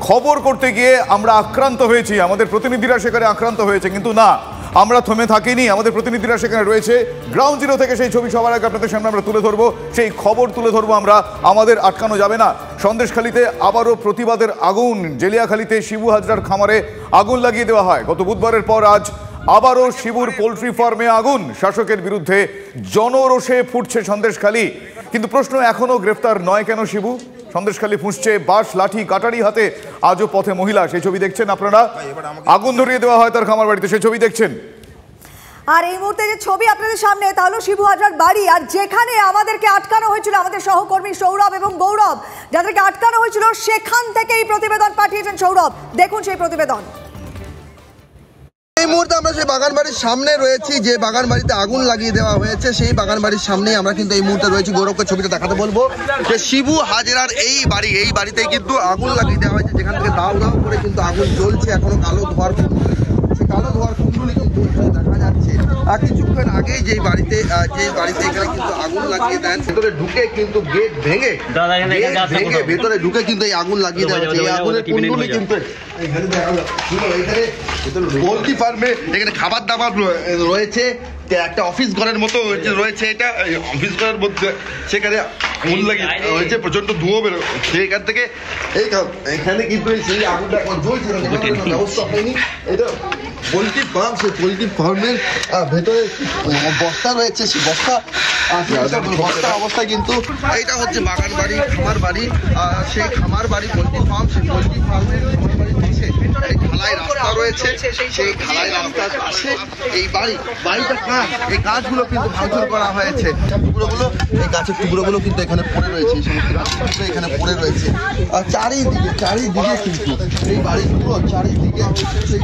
খবর করতে গিয়ে আমরা আক্রান্ত হয়েছি, আমাদের প্রতিনিধিরা সেখানে আক্রান্ত হয়েছে, কিন্তু না, আমরা থমে থাকিনি। আমাদের প্রতিনিধিরা সেখানে রয়েছে গ্রাউন্ড জিরো থেকে, সেই ছবি সবার আগে আপনাদের সামনে আমরা তুলে ধরবো, সেই খবর তুলে ধরবো আমরা। আমাদের আটকানো যাবে না। সন্দেশখালীতে আবারও প্রতিবাদের আগুন, জেলিয়াখালীতে শিবু হাজরার খামারে আগুন লাগিয়ে দেওয়া হয়। গত বুধবারের পর আজ আবারও শিবুর পোলট্রি ফার্মে আগুন। শাসকের বিরুদ্ধে জনরোষে ফুটছে সন্দেশখালী, কিন্তু প্রশ্ন এখনো গ্রেফতার নয় কেন শিবু? সন্দেশখালী ফুঁসছে বাঁশ, লাঠি, কাটারি হাতে আজও পথে মহিলা। সেই ছবি দেখছেন আপনারা, আগুন ধরিয়ে দেওয়া হয় তার খামার বাড়িতে, সেই ছবি দেখছেন। আর এই মুহূর্তে যে ছবি আপনাদের সামনে, তাহলে শিবু হাজরার বাড়ি, আর যেখানে আমাদেরকে আটকানো হয়েছিল, আমাদের সহকর্মী সৌরভ এবং গৌরব যাদেরকে আটকানো হয়েছিল, সেখান থেকে এই প্রতিবেদন পাঠিয়েছেন সৌরভ। দেখুন সেই প্রতিবেদন। এই মুহূর্তে আমরা সেই বাগান বাড়ির সামনে রয়েছি, যে বাগান বাড়িতে আগুন লাগিয়ে দেওয়া হয়েছে, সেই বাগান বাড়ির সামনেই আমরা কিন্তু এই মুহূর্তে রয়েছি। গৌরবকে ছবিটা দেখাতে বলবো যে শিবু হাজরার এই বাড়িতেই কিন্তু আগুন লাগিয়ে দেওয়া হয়েছে, যেখান থেকে দাউ দাউ করে কিন্তু আগুন জ্বলছে। এখনো কালো ধোঁয়ার কুণ্ডলি কিন্তু দেখা যাচ্ছে। আর কিছুক্ষণ আগেই যেই বাড়িতে এখানে কিন্তু আগুন লাগিয়ে দেন, ভেতরে ঢুকে কিন্তু গেট ভেঙে ভেতরে ঢুকে কিন্তু এই আগুন লাগিয়ে দেওয়া হয়েছে। এই আগুনের কুণ্ডলি কিন্তু এখানে পোল্ট্রি ফার্মে এখানে খাবার দাবার রয়েছে, একটা অফিস ঘরের মতো রয়েছে। এটা অফিস ঘরের মধ্যে সেখানে আগুন লাগিয়ে হয়েছে, প্রচন্ড ধোঁয়া বেরোচ্ছে এখান থেকে। এখানে কিন্তু সেই আগুনটা জ্বলছে, ব্যবস্থা হয়নি। এটা পোল্ট্রি ফার্ম, সেই পোল্ট্রি ফার্মের ভেতরে বস্তা রয়েছে, সেই বস্তা অবস্থায় কিন্তু এইটা হচ্ছে বাগান বাড়ি, খামার বাড়ি। সেই খামার বাড়ি পোল্ট্রি ফার্ম, সেই পোল্ট্রি ফার্মের খামার বাড়ির পাশে ঢালাই রাস্তা রয়েছে, সেই ঢালাই রাস্তার পাশে এই বাড়িটা কাঁচ, এই গাছগুলো কিন্তু ভাঙচুর করা হয়েছে। টুকরোগুলো, এই গাছের টুকরোগুলো কিন্তু এখানে পড়ে রয়েছে, এই সমস্ত গাছের টুকরো এখানে পড়ে রয়েছে। আর চারিদিকে কিন্তু এই বাড়িগুলো চারিদিকে সেই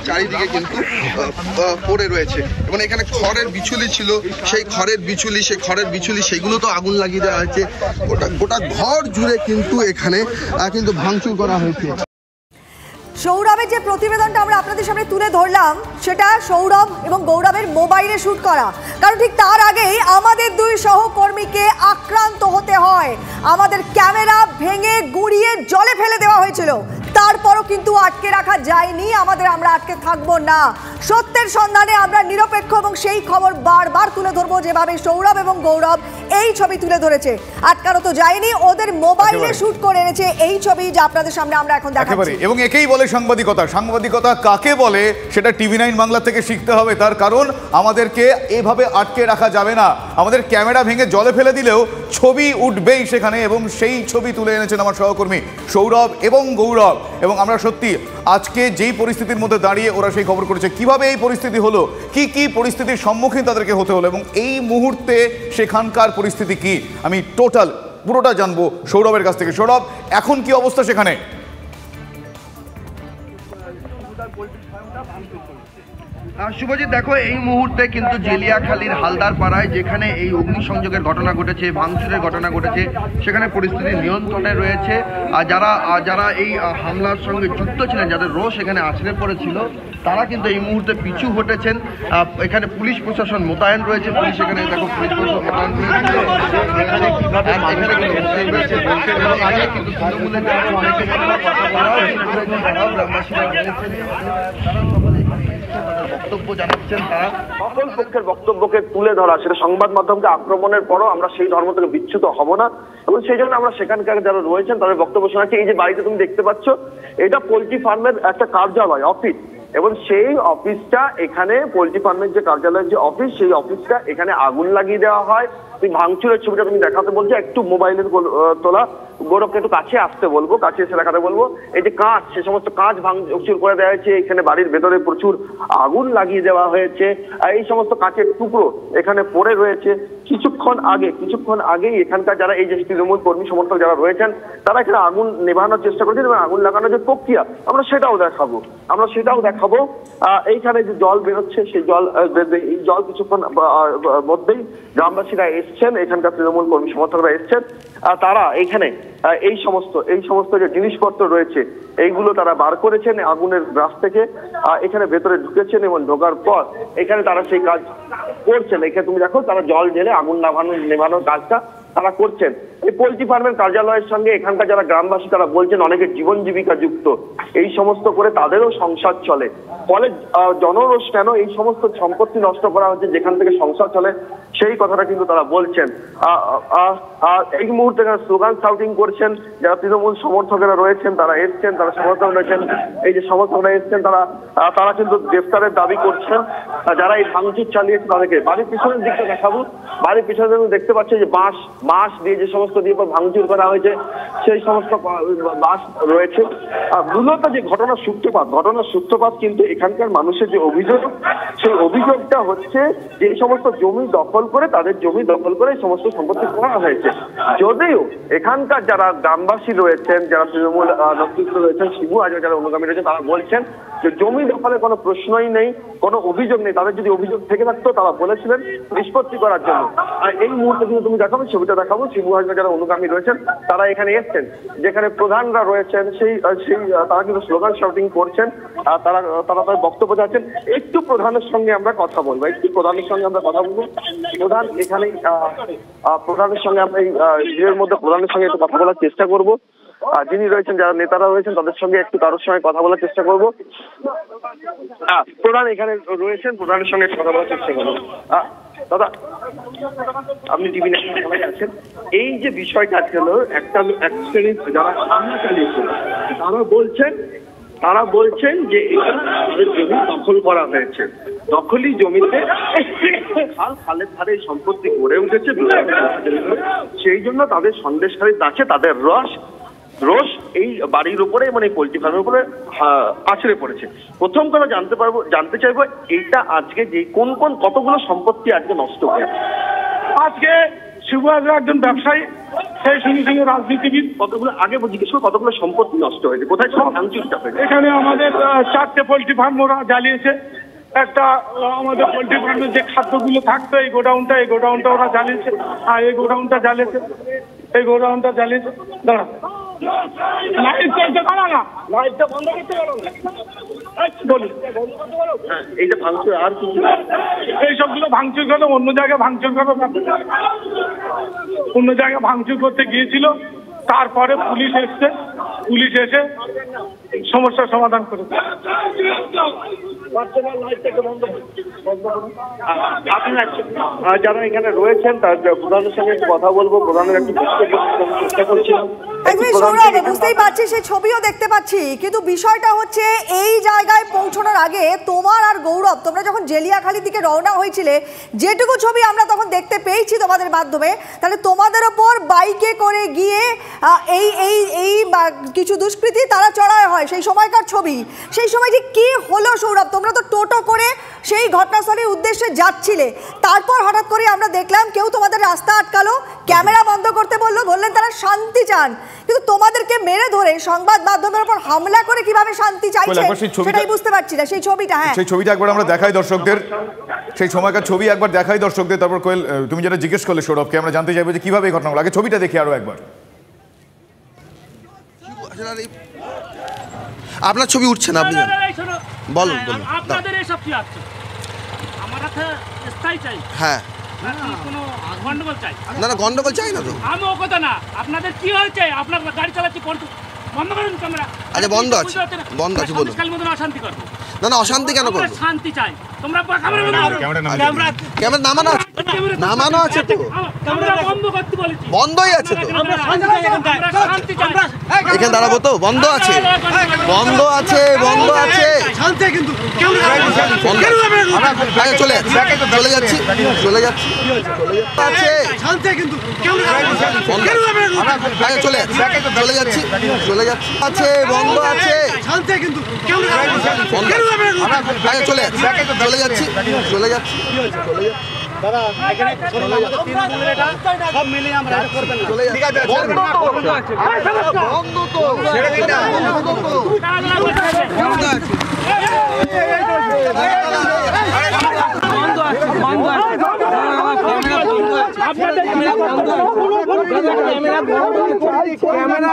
চারিদিকে কিন্তু পড়ে রয়েছে। এবং এখানে খড়ের বিচুলি ছিল, সেই খড়ের বিচুলি সেগুলো তো আগুন লাগিয়ে দেওয়া হয়েছে। গোটা ঘর জুড়ে কিন্তু এখানে কিন্তু ভাঙচুর করা হয়েছে। সৌরভের যে প্রতিবেদনটা আমরা আপনাদের সামনে তুলে ধরলাম, সেটা সৌরভ এবং গৌরবের মোবাইলে শুট করা, কারণ ঠিক তার আগেই আমাদের দুই সহকর্মীকে আক্রান্ত হতে হয়। আমাদের ক্যামেরা ভেঙে গুঁড়িয়ে জলে ফেলে দেওয়া হয়েছিল, তারপরও কিন্তু আটকে রাখা যায়নি। আমরা আটকে থাকবো না। সত্যের সন্ধানে আমরা নিরপেক্ষ এবং সেই খবর বারবার তুলে ধরবো, যেভাবে সৌরভ এবং গৌরব এই ছবি তুলে ধরেছে। আটকানো তো যায়নি, ওদের মোবাইলে শুট করে এনেছে এই ছবি, যা আপনাদের সামনে আমরা এখন দেখাচ্ছি। এবং একেই বলে সাংবাদিকতা। সাংবাদিকতা কাকে বলে সেটা টিভি9 বাংলা থেকে শিখতে হবে। তার কারণ আমাদেরকে এভাবে আটকে রাখা যাবে না। আমাদের ক্যামেরা ভেঙে জলে ফেলে দিলেও ছবি উঠবেই সেখানে, এবং সেই ছবি তুলে এনেছেন আমার সহকর্মী সৌরভ এবং গৌরব। এবং আমরা সত্যি আজকে যেই পরিস্থিতির মধ্যে দাঁড়িয়ে ওরা সেই খবর করেছে, কিভাবে এই পরিস্থিতি হলো, কি পরিস্থিতির সম্মুখীন তাদেরকে হতে হলো, এবং এই মুহূর্তে সেখানকার পরিস্থিতি কি, আমি পুরোটা জানবো সৌরভের কাছ থেকে। সৌরভ, এখন কি অবস্থা সেখানে? শুভজিৎ, দেখো এই মুহূর্তে কিন্তু জেলিয়াখালীর হালদার পাড়ায়, যেখানে এই অগ্নিসংযোগের ঘটনা ঘটেছে, ভাঙচুরের ঘটনা ঘটেছে, সেখানে পরিস্থিতি নিয়ন্ত্রণে রয়েছে। আর যারা এই হামলার সঙ্গে যুক্ত ছিলেন, যাদের রোষ এখানে আছড়ে পড়েছিল, তারা কিন্তু এই মুহূর্তে পিছু হটেছেন। এখানে পুলিশ প্রশাসন মোতায়েন রয়েছে। পুলিশ এখানে দেখো, পুলিশ প্রশাসন মোতায়েন রয়েছে। এখানে কিন্তু তৃণমূলের যারা অনেকে বক্তব্য জানাচ্ছেন, তারা সকল পক্ষের বক্তব্যকে তুলে ধরা, সেটা সংবাদ মাধ্যমকে আক্রমণের পরও আমরা সেই ধর্ম থেকে বিচ্যুত হব না। এবং সেই জন্য আমরা সেখানকার যারা রয়েছেন তাদের বক্তব্য শোনাচ্ছি। এই যে বাড়িতে তুমি দেখতে পাচ্ছ, এটা পোল্ট্রি ফার্মের একটা কার্যালয়, অফিস, এবং সেই অফিসটা এখানে পোল্ট্রি ফার্মের যে কার্যালয়ের যে অফিস, সেই অফিসটা এখানে আগুন লাগিয়ে দেওয়া হয়। তুমি ভাঙচুরের ছবিটা তুমি দেখাতে বলছো, একটু মোবাইলের তোলা। গৌরবকে একটু কাছে আসতে বলবো, কাছে এসে দেখাতে বলবো। এই যে কাঁচ, সে সমস্ত কাঁচ ভাঙচুর করে দেওয়া হয়েছে। এখানে বাড়ির ভেতরে প্রচুর আগুন লাগিয়ে দেওয়া হয়েছে। এই সমস্ত কাঁচের টুকরো এখানে পড়ে রয়েছে। কিছুক্ষণ আগেই এখানকার যারা এই যে তৃণমূল কর্মী সমর্থক যারা রয়েছেন, তারা এখানে আগুন নেভানোর চেষ্টা করেছেন, এবং আগুন লাগানোর যে প্রক্রিয়া আমরা সেটাও দেখাবো। এইখানে যে জল বেরোচ্ছে, সেই জল কিছুক্ষণ মধ্যেই গ্রামবাসীরা এসছেন, এখানকার তৃণমূল কর্মী সমর্থকরা এসছেন। তারা এইখানে এই সমস্ত যে জিনিসপত্র রয়েছে, এইগুলো তারা বার করেছেন আগুনের গ্রাস থেকে, এখানে ভেতরে ঢুকেছেন, এবং ঢোকার পর এখানে তারা সেই কাজ করছেন। এখানে তুমি দেখো, তারা জল ঢেলে আগুন নেভানোর কাজটা তারা করছেন। এই পোল্ট্রি ফার্মের কার্যালয়ের সঙ্গে এখানকার যারা গ্রামবাসী তারা বলছেন অনেকের জীবন জীবিকা যুক্ত, এই সমস্ত করে তাদেরও সংসার চলে। ফলে জনরোষ কেন, এই সমস্ত সম্পত্তি নষ্ট করা হচ্ছে যেখান থেকে সংসার চলে, সেই কথাটা কিন্তু তারা বলছেন। এই মুহূর্তে স্লোগান শাউটিং করছেন যারা তৃণমূল সমর্থকেরা রয়েছেন, তারা এসছেন, তারা সমর্থক রয়েছেন, এই যে সমর্থকরা এসছেন তারা কিন্তু গ্রেফতারের দাবি করছেন যারা এই ভাঙচুর চালিয়েছে তাদেরকে। বাড়ির পিছনের দিকটা দেখাবো, বাড়ির পিছনে দেখতে পাচ্ছি যে বাঁশ দিয়ে যে সমস্ত দিয়ে ভাঙচুর করা হয়েছে সেই সমস্ত বাঁশ রয়েছে। মূলত যে ঘটনার সূত্রপাত কিন্তু এখানকার মানুষের যে অভিযোগ, সেই অভিযোগটা হচ্ছে যে এই সমস্ত জমি দখল করে তাদের জমি দখল করে এই সমস্ত সম্পত্তি করা হয়েছে। যদিও এখানকার যারা গ্রামবাসী রয়েছেন, যারা তৃণমূল নেতৃত্ব রয়েছেন, শিবু হাজরা যারা অনুগামী রয়েছেন, তারা বলছেন যে জমি দখলের কোনো প্রশ্নই নেই, কোনো অভিযোগ নেই। তাদের যদি অভিযোগ থেকে থাকতো তারা বলেছিলেন নিষ্পত্তি করার জন্য। আর এই মুহূর্তে কিন্তু তুমি দেখাবো, ছবিটা দেখাবো, শিবু হাজরা যারা অনুগামী রয়েছেন তারা এখানে এসছেন, যেখানে প্রধানরা রয়েছেন সেই তারা কিন্তু স্লোগান শাউটিং করছেন, তারা তাদের বক্তব্য যাচ্ছেন। একটু প্রধানের সঙ্গে আমরা কথা বলবো, প্রধান এখানে প্রধানের সঙ্গে আমরা এই ভিড়ের মধ্যে প্রধানের সঙ্গে একটু কথা বলার চেষ্টা করবো। যিনি রয়েছেন, যারা নেতারা রয়েছেন তাদের সঙ্গে একটু কারোর সঙ্গে কথা বলার চেষ্টা করবো। প্রধান এখানে রয়েছেন, প্রধানের সঙ্গে কথা বলার চেষ্টা করবো। দাদা, আপনি টিভি ন্যাশনালে আছেন, এই যে বিষয়টা ছিল এক শ্রেণীর যারা হামলা চালিয়েছিল তারা বলছেন যে এটা তাদের জমি দখল করা হয়েছে, দখলি জমিতে খালের ধারে সম্পত্তি গড়ে উঠেছে, সেই জন্য তাদের সন্দেশখালীতে আছে, তাদের রোষ এই বাড়ির উপরে, মানে পোল্ট্রি ফার্মের উপরে আছড়ে পড়েছে। প্রথম কথা জানতে চাইবো এইটা আজকে যে কতগুলো সম্পত্তি আজকে নষ্ট হয়েছে। আজকে শিবু হাজরা একজন ব্যবসায়ী, সেই সঙ্গে সঙ্গে রাজনীতিবিদ, কতগুলো সম্পত্তি নষ্ট হয়েছে, কোথায় ভাঙচুরটা হয়েছে? এখানে আমাদের 4টে পোল্ট্রি ফার্ম ওরা জ্বালিয়েছে। একটা আমাদের পোল্ট্রি ফার্মের যে খাদ্যগুলো থাকতো এই গোডাউনটা ওরা জ্বালিয়েছে, আর এই গোডাউনটা জ্বালিয়েছে। দাঁড়া, লাইটটা বন্ধ করতে পারো না, এইটা ভাঙচুর আর কি এই সবগুলো ভাঙচুর করলো, অন্য জায়গায় ভাঙচুর করতে গিয়েছিল। তারপরে পুলিশ এসে সমস্যার সমাধান করেছে। যারা এখানে রয়েছেন তার প্রধানের সঙ্গে কথা বলবো, প্রধানের একটু বক্তব্য চেষ্টা করছিলাম। বুঝতেই পারছি, সেই ছবিও দেখতে পাচ্ছি, কিন্তু বিষয়টা হচ্ছে এই জায়গায় পৌঁছানোর আগে তোমার আর গৌরব, তোমরা যখন জেলিয়াখালির দিকে রওনা হয়েছিলে, যেটুকু ছবি আমরা তখন দেখতে পেয়েছি তোমাদের মাধ্যমে, তাহলে তোমাদের ওপর বাইকে করে গিয়ে এই কিছু দুষ্কৃতী তারা চড়ায় হয়, সেই সময়কার ছবি। সেই সময় ঠিক কি হলো সৌরভ? তোমরা তো টোটো করে সেই ঘটনাস্থলের উদ্দেশ্যে যাচ্ছিলে, তারপর হঠাৎ করে আমরা দেখলাম কেউ তোমাদের রাস্তা আটকালো, ক্যামেরা বন্ধ করতে বললেন তারা শান্তি চান, কিন্তু তোমাদেরকে মেরে ধরে সংবাদ মাধ্যমের উপর হামলা করে কিভাবে শান্তি চাইছে সেটাই বুঝতে পারছি না। সেই ছবিটা একবার আমরা দেখাই দর্শকদের, সেই সময়কার ছবি একবার দেখাই দর্শকদের। তারপর কোয়েল, তুমি যেটা জিজ্ঞেস করলে সৌরভকে, আমরা জানতে চাইবো যে কিভাবে এই ঘটনাগুলো, আগে ছবিটা দেখি আরো একবার। আপনার ছবি উঠছে না, আপনি বলুন। আপনাদের এসব কি আছে? আমরা তো স্থায়ী চাই। হ্যাঁ, কোনো গন্ডগোল চাই না, গন্ডগোল চাই না তো। আমি ও কথা না, আপনাদের কি হয়েছে? আপনার গাড়ি চালাচ্ছি, বন্ধ করুন ক্যামেরা। আচ্ছা, বন্ধ আছে বলুন। কাল মতন অশান্তি করবো না, অশান্তি কেন করবো? শান্তি চাই। তোমরা ক্যামেরা নামানো আছে তো, বন্ধ করতে বলেছি, বন্ধই আছে তো। শান্তি চাই। এখানে দাঁড়াবো তো, বন্ধ আছে। চলে যাচ্ছি চলে যাচ্ছি আছে, বন্ধ আছে, চলে যাচ্ছি দাদা, এখানে সব মিলিয়ে আমরা করবেন না। বন্ধ তো ক্যামেরা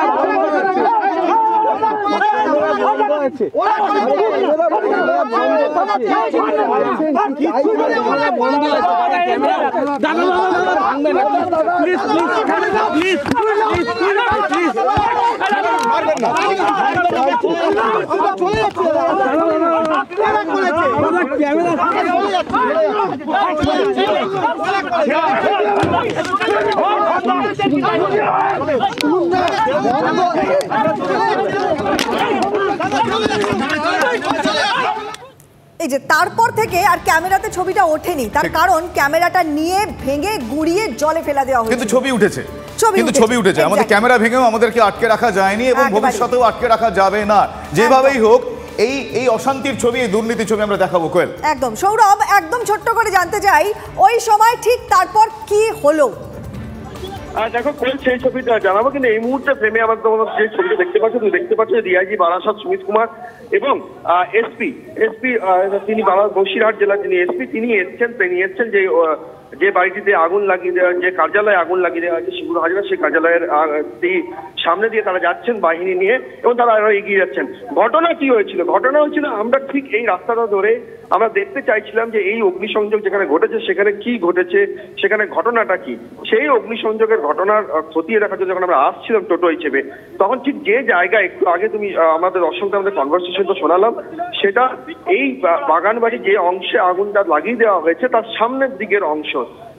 এই যে তারপর থেকে আর ক্যামেরাতে ছবিটা ওঠেনি, তার কারণ ক্যামেরাটা নিয়ে ভেঙে গুড়িয়ে জলে ফেলা দেওয়া হয়েছে। কিন্তু ছবি উঠেছে, কিন্তু ছবি উঠেছে। আমাদের ক্যামেরা ভেঙেও আমাদেরকে আটকে রাখা যায়নি এবং ভবিষ্যতেও আটকে রাখা যাবে না। যেভাবেই হোক এই অশান্তির ছবি, এই দুর্নীতির ছবি আমরা দেখাবো। কোয়েল, একদম। সৌরভ, একদম ছোট্ট করে জানতে চাই ওই সময় ঠিক তারপর কি হলো? দেখো কোয়েল, সেই ছবিটা জানাবো, কিন্তু এই মুহূর্তে ফ্রেমে আমার তোমার যে ছবিটা দেখতে পাচ্ছ, তুমি দেখতে পাচ্ছ ডিআইজি বারাসাত সুমিত কুমার এবং এসপি তিনি বসিরহাট জেলার যিনি এসপি, তিনি এসছেন যে বাড়িটিতে আগুন লাগিয়ে দেওয়া, যে কার্যালয়ে আগুন লাগিয়ে দেওয়া হয়েছে শিবুর হাজরা, সেই কার্যালয়ের সামনে দিয়ে তারা যাচ্ছেন বাহিনী নিয়ে এবং তারা আরো এগিয়ে যাচ্ছেন। ঘটনা কি হয়েছিল? ঘটনা হয়েছিল আমরা ঠিক এই রাস্তাটা ধরে আমরা দেখতে চাইছিলাম যে এই অগ্নিসংযোগ যেখানে ঘটেছে সেখানে কি ঘটেছে, সেখানে ঘটনাটা কি। সেই অগ্নিসংযোগের ঘটনার খতিয়ে দেখার জন্য যখন আমরা আসছিলাম টোটো হিসেবে, তখন ঠিক যে জায়গায় একটু আগে তুমি আমাদের দর্শকদের আমাদের কনভারসেশন তো শোনালাম, সেটা এই বাগানবাড়ি যে অংশে আগুনটা লাগিয়ে দেওয়া হয়েছে তার সামনের দিকের অংশ,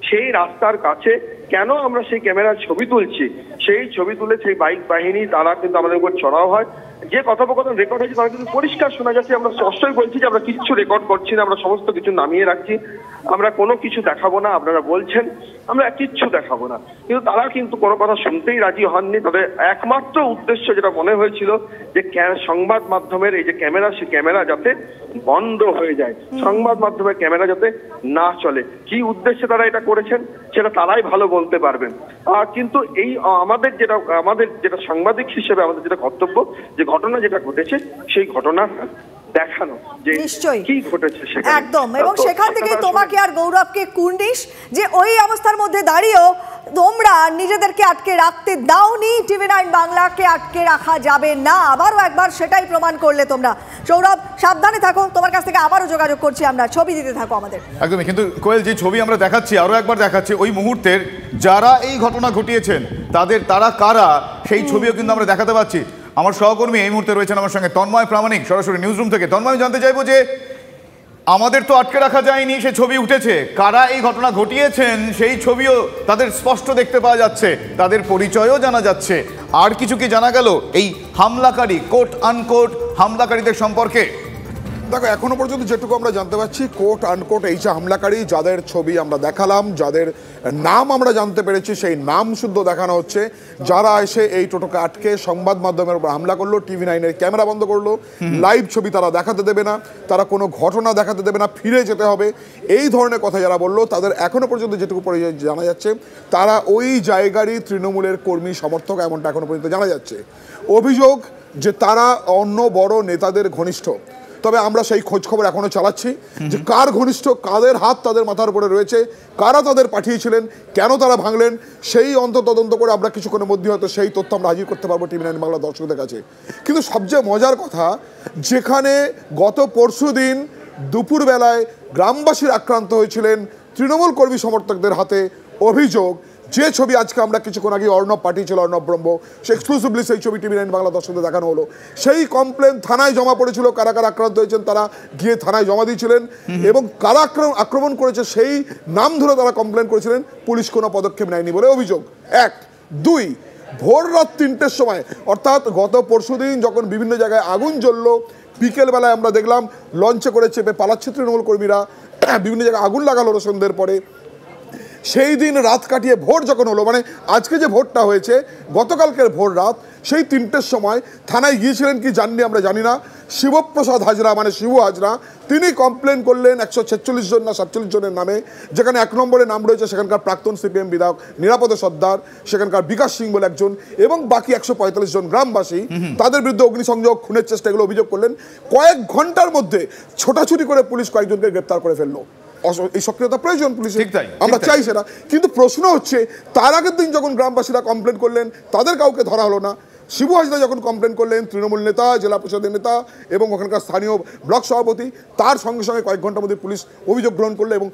সেই রাস্তার কাছে কেন আমরা সেই ক্যামেরার ছবি তুলছি, সেই ছবি তুলে সেই বাইক বাহিনী তারা কিন্তু আমাদের উপর চড়াও হয়। যে কথোপকথন রেকর্ড হয়েছে তারা কিন্তু পরিষ্কার শোনা যাচ্ছে, আমরা স্পষ্টই বলছি যে আমরা কিচ্ছু রেকর্ড করছি না, আমরা সমস্ত কিছু নামিয়ে রাখছি, আমরা কোনো কিছু দেখাবো না। আপনারা বলছেন আমরা কিচ্ছু দেখাবো না, কিন্তু তারা কিন্তু কোনো কথা শুনতেই রাজি হননি। তাদের একমাত্র উদ্দেশ্য যেটা মনে হয়েছিল যে সংবাদ মাধ্যমের এই যে ক্যামেরা, সে ক্যামেরা যাতে বন্ধ হয়ে যায়, সংবাদ মাধ্যমের ক্যামেরা যাতে না চলে। কি উদ্দেশ্যে তারা এটা করেছেন সেটা তারাই ভালো বলতে পারবেন। কিন্তু এই আমাদের যেটা সাংবাদিক হিসেবে আমাদের যেটা কর্তব্য, যে ঘটনা যেটা ঘটেছে সেই ঘটনা দেখানো, যে কি ঘটেছে সেখানে একদম। এবং সেখান থেকে তোমাকে আর গৌরবকে কুর্নিশ যে ওই অবস্থার মধ্যে দাঁড়িয়েও তোমরা নিজেদেরকে আটকে রাখতে দাওনি, টিভি9 বাংলাকে আটকে রাখা যাবে না, আবারও একবার সেটাই প্রমাণ করলে তোমরা। সৌরভ, সাবধানে থাকো, তোমার কাছ থেকে আবারও যোগাযোগ করছি আমরা, ছবি দিতে থাকো আমাদের। একদমই। কিন্তু কোয়েল, যে ছবি আমরা দেখাচ্ছি, আরো একবার দেখাচ্ছি, ওই মুহূর্তের যারা এই ঘটনা ঘটিয়েছেন তারা কারা সেই ছবিও কিন্তু আমরা দেখাতে পাচ্ছি। আমার সহকর্মী এই মুহূর্তে রয়েছেন আমার সঙ্গে, তন্ময় প্রামাণিক, সরাসরি নিউজ রুম থেকে। তন্ময়, আমি জানতে চাইবো যে আমাদের তো আটকে রাখা যায়নি, সেই ছবি উঠেছে, কারা এই ঘটনা ঘটিয়েছেন সেই ছবিও তাদের স্পষ্ট দেখতে পাওয়া যাচ্ছে, তাদের পরিচয়ও জানা যাচ্ছে। আর কিছু কি জানা গেল এই হামলাকারী, কোট আনকোট হামলাকারীদের সম্পর্কে? দেখো, এখনো পর্যন্ত যেটুকু আমরা জানতে পারছি, কোট আনকোট এই যে হামলাকারী, যাদের ছবি আমরা দেখালাম, যাদের নাম আমরা জানতে পেরেছি, সেই নাম শুদ্ধ দেখানো হচ্ছে, যারা এসে এই টোটোকে আটকে সংবাদ মাধ্যমের উপর হামলা করলো, টিভি9-এর ক্যামেরা বন্ধ করলো, লাইভ ছবি তারা দেখাতে দেবে না, তারা কোনো ঘটনা দেখাতে দেবে না, ফিরে যেতে হবে, এই ধরনের কথা যারা বললো, তাদের এখনো পর্যন্ত যেটুকু জানা যাচ্ছে, তারা ওই জায়গারই তৃণমূলের কর্মী সমর্থক, এমনটা এখনো পর্যন্ত জানা যাচ্ছে। অভিযোগ যে তারা অন্য বড় নেতাদের ঘনিষ্ঠ। তবে আমরা সেই খোঁজ খবর এখনো চালাচ্ছি যে কার ঘনিষ্ঠ, কাদের হাত তাদের মাথার উপরে রয়েছে, কারা তাদের পাঠিয়েছিলেন, কেন তারা ভাঙলেন, সেই তদন্ত করে আমরা কিছুক্ষণের মধ্যে হয়তো সেই তথ্য আমরা হাজির করতে পারবো টিভি9 বাংলা দর্শকদের কাছে। কিন্তু সবচেয়ে মজার কথা, যেখানে গত পরশুদিন দুপুরবেলায় গ্রামবাসীর আক্রান্ত হয়েছিলেন তৃণমূল কর্মী সমর্থকদের হাতে, অভিযোগ যে ছবি আজকে আমরা কিছুক্ষণ আগে অর্ণব পাঠিয়েছিল, অর্ণব ব্রহ্ম, সে এক্সক্লুসিভলি সেই ছবি টিভি9 বাংলা দর্শকদের দেখানো হলো। সেই কমপ্লেন থানায় জমা পড়েছিল, কারা কারা আক্রান্ত হয়েছেন তারা গিয়ে থানায় জমা দিয়েছিলেন, এবং কারা আক্রমণ করেছে সেই নাম ধরে তারা কমপ্লেন করেছিলেন, পুলিশ কোনো পদক্ষেপ নেয়নি বলে অভিযোগ। 1, 2, ভোর রাত 3টের সময়, অর্থাৎ গত পরশুদিন যখন বিভিন্ন জায়গায় আগুন জ্বললো, বিকেলবেলায় আমরা দেখলাম লঞ্চে করে চেপে পালাচ্ছে তৃণমূল কর্মীরা, বিভিন্ন জায়গায় আগুন লাগালো সন্ধ্যের পরে। সেই দিন রাত কাটিয়ে ভোর যখন হলো, মানে আজকে যে ভোরটা হয়েছে গতকালকের ভোর রাত, সেই 3টের সময় থানায় গিয়েছিলেন কি জাননি আমরা জানি না, শিবপ্রসাদ হাজরা মানে শিবু হাজরা, তিনি কমপ্লেন করলেন 146 জন না 47 জনের নামে, যেখানে 1 নম্বরে নাম রয়েছে সেখানকার প্রাক্তন সিপিএম বিধায়ক নিরাপদ সর্দার, সেখানকার বিকাশ সিং বলে একজন, এবং বাকি 145 জন গ্রামবাসী, তাদের বিরুদ্ধে অগ্নিসংযোগ, খুনের চেষ্টা এগুলো অভিযোগ করলেন। কয়েক ঘন্টার মধ্যে ছোটাছুটি করে পুলিশ কয়েকজনকে গ্রেপ্তার করে ফেললো। এই সক্রিয়তা প্রয়োজন পুলিশের, আমরা চাই সেটা। কিন্তু প্রশ্ন হচ্ছে, তার আগের দিন যখন গ্রামবাসীরা কমপ্লেন করলেন তাদের কাউকে ধরা হলো না, শিবু হাজরা যখন কমপ্লেন করলেন, তৃণমূল নেতা, জেলা পরিষদের নেতা এবং ওখানকার স্থানীয় ব্লক সভাপতি, তার সঙ্গে সঙ্গে কয়েক ঘন্টার মধ্যে পুলিশ অভিযোগ গ্রহণ করলো এবং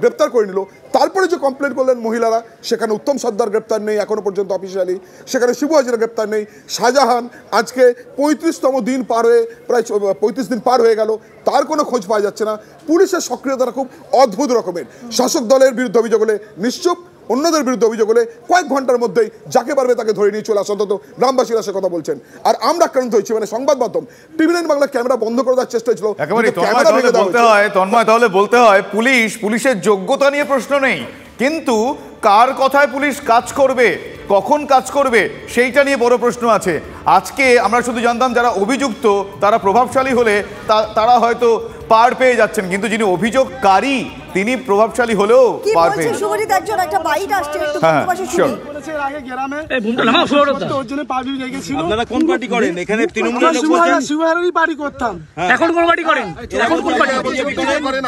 গ্রেপ্তার করে নিল। তারপরে যে কমপ্লেন করলেন মহিলারা, সেখানে উত্তম সর্দার গ্রেপ্তার নেই এখনো পর্যন্ত অফিসিয়ালি, সেখানে শিবু হাজরা গ্রেপ্তার নেই। শাহজাহান আজকে 35তম দিন পার হয়ে প্রায় 35 দিন পার হয়ে গেল, তার কোনো খোঁজ পাওয়া যাচ্ছে না। পুলিশের সক্রিয়তা খুব অদ্ভুত রকমের। শাসক দলের বিরুদ্ধে অভিযোগ হলে নিশ্চুপ, অন্যদের বিরুদ্ধে অভিযোগ হলে কয়েক ঘন্টার মধ্যেই যাকে পারবে তাকে ধরে নিয়ে চলে আসা, অন্তত গ্রামবাসীরা সে কথা বলছেন। আর আমরা আক্রান্ত হয়েছি, মানে সংবাদ মাধ্যম, টিভি9 বাংলা ক্যামেরা বন্ধ করে দেওয়ার চেষ্টা হয়েছিল। একেবারে তন্ময়, তাহলে বলতে হয় পুলিশের যোগ্যতা নিয়ে প্রশ্ন নেই, কিন্তু কার কথায় পুলিশ কাজ করবে, কখন কাজ করবে, সেইটা নিয়ে বড় প্রশ্ন আছে। আজকে আমরা শুধু জানতাম যারা অভিযুক্ত তারা প্রভাবশালী হলে তারা হয়তো পার পেয়ে যাচ্ছেন, কিন্তু যিনি অভিযোগকারী তিনি প্রভাবশালী হলেও পার পেয়ে যাচ্ছেন। শুভজিৎ, একজন একটা বাইট আসছে, একটু বক্তব্য শুনি। আগে গ্রামে ওর জন্য পাবলিক রেখেছিল। আপনারা কোন পার্টি করেন এখানে? তৃণমূলের লোক বলছেন শিবহারেরই পার্টি করতাম। এখন কোন পার্টি করেন? এখন কোন পার্টি করেন?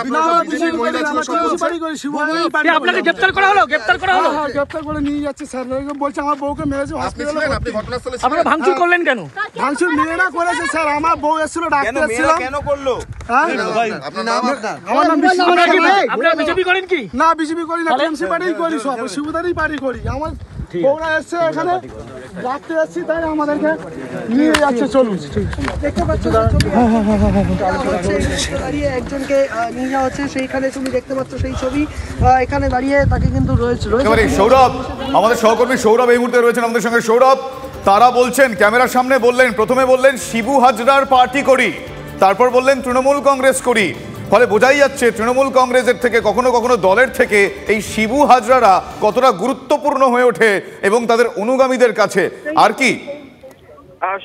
আপনাকে গ্রেফতার করা হলো? গ্রেফতার করা হলো? হ্যাঁ, গ্রেফতার করে নিয়ে যাচ্ছে স্যার। বলছে আমার বউকে মেরেছে হসপিটালে। আপনি ঘটনাস্থলে আপনারা ভাঙচুর করলেন কেন? ভাঙচুর মেয়েরা করেছে স্যার। আমার বউ এসেছিল, ডাক্তার ছিল। কেন করলো? আপনার নাম? আমার নাম আপনারা বিজেপি করেন কি? না, বিজেপি করি না, টিএমসি পার্টি করি, সব শিবুদারই পার্টি করি। আমার বউরা এসছে এখানে, ডাক্তার এসছি, তাই আমাদেরকে নিয়ে যাচ্ছে। চলুন, দেখতে পাচ্ছ দাঁড়িয়ে একজনকে নিয়ে যাওয়া হচ্ছে, সেইখানে তুমি দেখতে পাচ্ছ সেই ছবি। এখানে দাঁড়িয়ে তাকে কিন্তু রয়েছে। সৌরভ, আমাদের সহকর্মী সৌরভ এই মুহূর্তে রয়েছেন আমাদের সঙ্গে। সৌরভ, তারা বলছেন, ক্যামেরার সামনে বললেন, প্রথমে বললেন শিবু হাজরার পার্টি করি, তারপর বললেন তৃণমূল কংগ্রেস করি। ফলে বোঝাই যাচ্ছে তৃণমূল কংগ্রেসের থেকে, কখনো কখনো দলের থেকে এই শিবু হাজরারা কতটা গুরুত্বপূর্ণ হয়ে ওঠে এবং তাদের অনুগামীদের কাছে। আর কি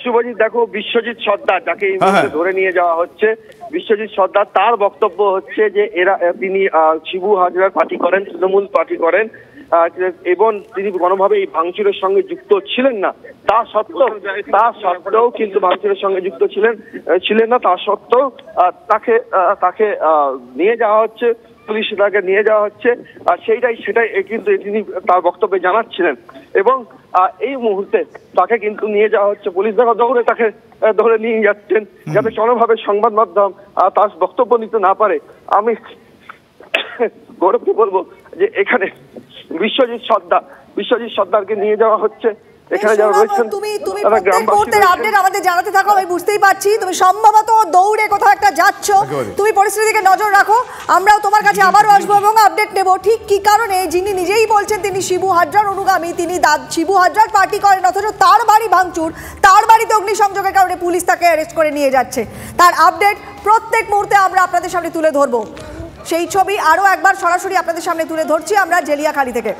শুভজিৎ, দেখো, বিশ্বজিৎ সর্দার যাকে এই মুহূর্তে ধরে নিয়ে যাওয়া হচ্ছে, বিশ্বজিৎ সর্দার, তার বক্তব্য হচ্ছে যে তিনি শিবু হাজরার পার্টি করেন, তৃণমূল পার্টি করেন, এবং তিনি কোনোভাবে এই ভাঙচুরের সঙ্গে যুক্ত ছিলেন না। তা সত্ত্বেও কিন্তু ভাঙচুরের সঙ্গে যুক্ত ছিলেন না। তা সত্ত্বেও তাকে নিয়ে যাওয়া হচ্ছে, পুলিশ তাকে নিয়ে যাওয়া হচ্ছে। সেটাই কিন্তু তিনি তার বক্তব্যে জানাচ্ছিলেন। এবং এই মুহূর্তে তাকে কিন্তু নিয়ে যাওয়া হচ্ছে, পুলিশ তাকে ধরে নিয়ে যাচ্ছেন, যাতে কোনোভাবে সংবাদ মাধ্যম তার বক্তব্য নিতে না পারে। আমি গৌরবকে বলবো যে এখানে বিশ্বজিৎ সর্দারকে নিয়ে যাওয়া হচ্ছে। এখানে যারা রয়েছেন তুমি প্রত্যেক মুহূর্তের আপডেট আমাদের জানাতে থাকো। আমি বুঝতেই পারছি তুমি সম্ভবত দৌড়ে কোথাও একটা যাচ্ছ, তুমি পরিস্থিতিকে নজর রাখো। আমরাও তোমার কাছে আবারও আসবো এবং আপডেট নেব ঠিক কি কারণে যিনি নিজেই বলছেন তিনি শিবু হাজরার অনুগামী, তিনি শিবু হাজরার পার্টি করেন, অথচ তার বাড়ি ভাঙচুর, তার বাড়িতে অগ্নিসংযোগের কারণে পুলিশ তাকে অ্যারেস্ট করে নিয়ে যাচ্ছে। তার আপডেট প্রত্যেক মুহূর্তে আমরা আপনাদের সামনে তুলে ধরবো। সেই ছবি আরও একবার সরাসরি আপনাদের সামনে তুলে ধরছি আমরা জেলিয়াখালী থেকে।